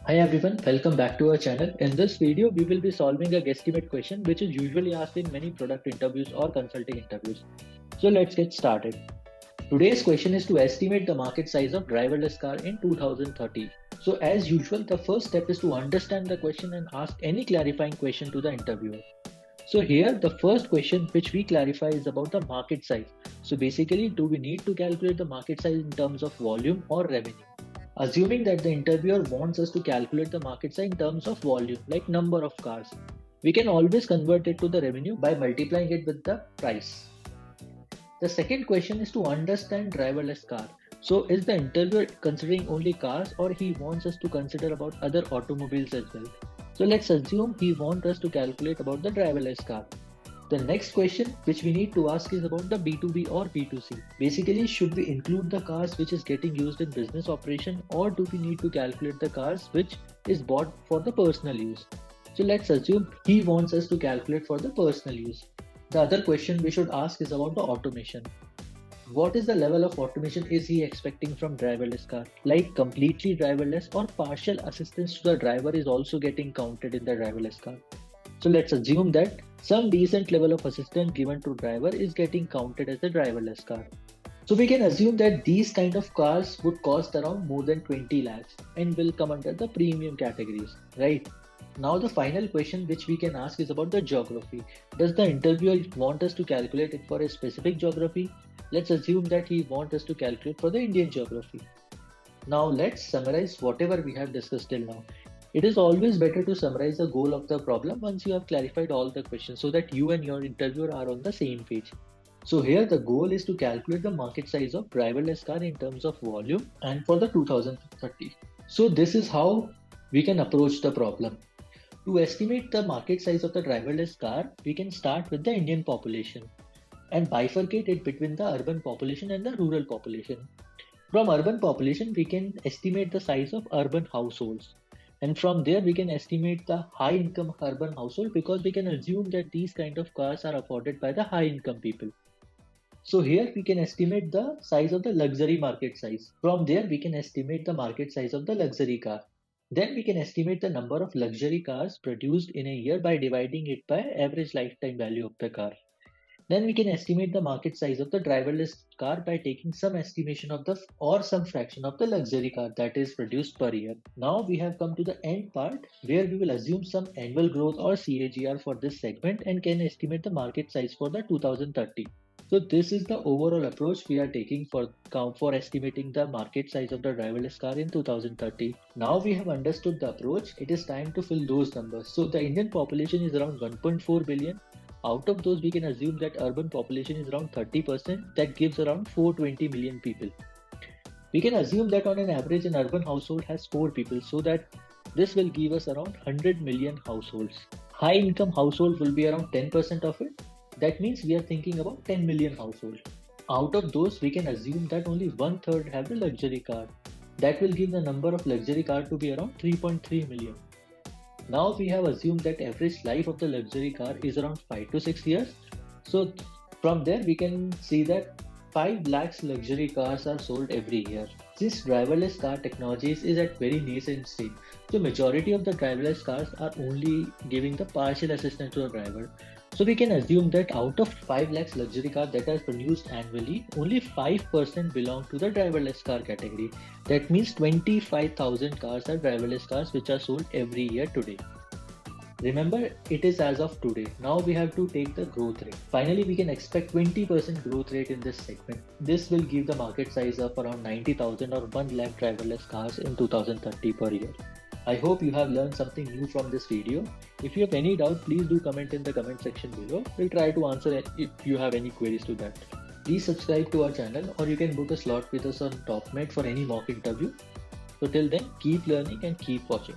Hi everyone, welcome back to our channel. In this video, we will be solving a guesstimate question which is usually asked in many product interviews or consulting interviews. So let's get started. Today's question is to estimate the market size of driverless car in 2030. So as usual, the first step is to understand the question and ask any clarifying question to the interviewer. So here the first question which we clarify is about the market size. So basically, do we need to calculate the market size in terms of volume or revenue? Assuming that the interviewer wants us to calculate the market size in terms of volume, like number of cars, we can always convert it to the revenue by multiplying it with the price. The second question is to understand driverless car. So is the interviewer considering only cars or he wants us to consider about other automobiles as well? So let's assume he wants us to calculate about the driverless car. The next question which we need to ask is about the B2B or B2C. Basically, should we include the cars which is getting used in business operation or do we need to calculate the cars which is bought for the personal use? So let's assume he wants us to calculate for the personal use. The other question we should ask is about the automation. What is the level of automation is he expecting from driverless car? Like completely driverless or partial assistance to the driver is also getting counted in the driverless car. So let's assume that some decent level of assistance given to driver is getting counted as a driverless car. So we can assume that these kind of cars would cost around more than 20 lakhs and will come under the premium categories, right? Now the final question which we can ask is about the geography. Does the interviewer want us to calculate it for a specific geography? Let's assume that he wants us to calculate for the Indian geography. Now let's summarize whatever we have discussed till now. It is always better to summarize the goal of the problem once you have clarified all the questions so that you and your interviewer are on the same page. So here the goal is to calculate the market size of driverless car in terms of volume and for the 2030. So this is how we can approach the problem. To estimate the market size of the driverless car, we can start with the Indian population and bifurcate it between the urban population and the rural population. From urban population, we can estimate the size of urban households. And from there, we can estimate the high income urban household because we can assume that these kind of cars are afforded by the high income people. So here we can estimate the size of the luxury market size. From there, we can estimate the market size of the luxury car. Then we can estimate the number of luxury cars produced in a year by dividing it by average lifetime value of the car. Then we can estimate the market size of the driverless car by taking some estimation of the or some fraction of the luxury car that is produced per year. Now we have come to the end part where we will assume some annual growth or CAGR for this segment and can estimate the market size for the 2030. So this is the overall approach we are taking for estimating the market size of the driverless car in 2030. Now we have understood the approach, it is time to fill those numbers. So the Indian population is around 1.4 billion. Out of those, we can assume that urban population is around 30%, that gives around 420 million people. We can assume that on an average, an urban household has 4 people, so that this will give us around 100 million households. High income household will be around 10% of it. That means we are thinking about 10 million households. Out of those, we can assume that only one third have a luxury car. That will give the number of luxury car to be around 3.3 million. Now we have assumed that average life of the luxury car is around 5 to 6 years. So from there we can see that 5 lakhs luxury cars are sold every year. Since driverless car technologies is at very nascent stage, so majority of the driverless cars are only giving the partial assistance to the driver. So we can assume that out of 5 lakhs luxury cars that are produced annually, only 5% belong to the driverless car category. That means 25,000 cars are driverless cars which are sold every year today. Remember, it is as of today. Now we have to take the growth rate. Finally, we can expect 20% growth rate in this segment. This will give the market size of around 90,000 or 1 lakh driverless cars in 2030 per year. I hope you have learned something new from this video. If you have any doubt, please do comment in the comment section below. We'll try to answer it if you have any queries to that. Please subscribe to our channel or you can book a slot with us on TopMate for any mock interview. So till then, keep learning and keep watching.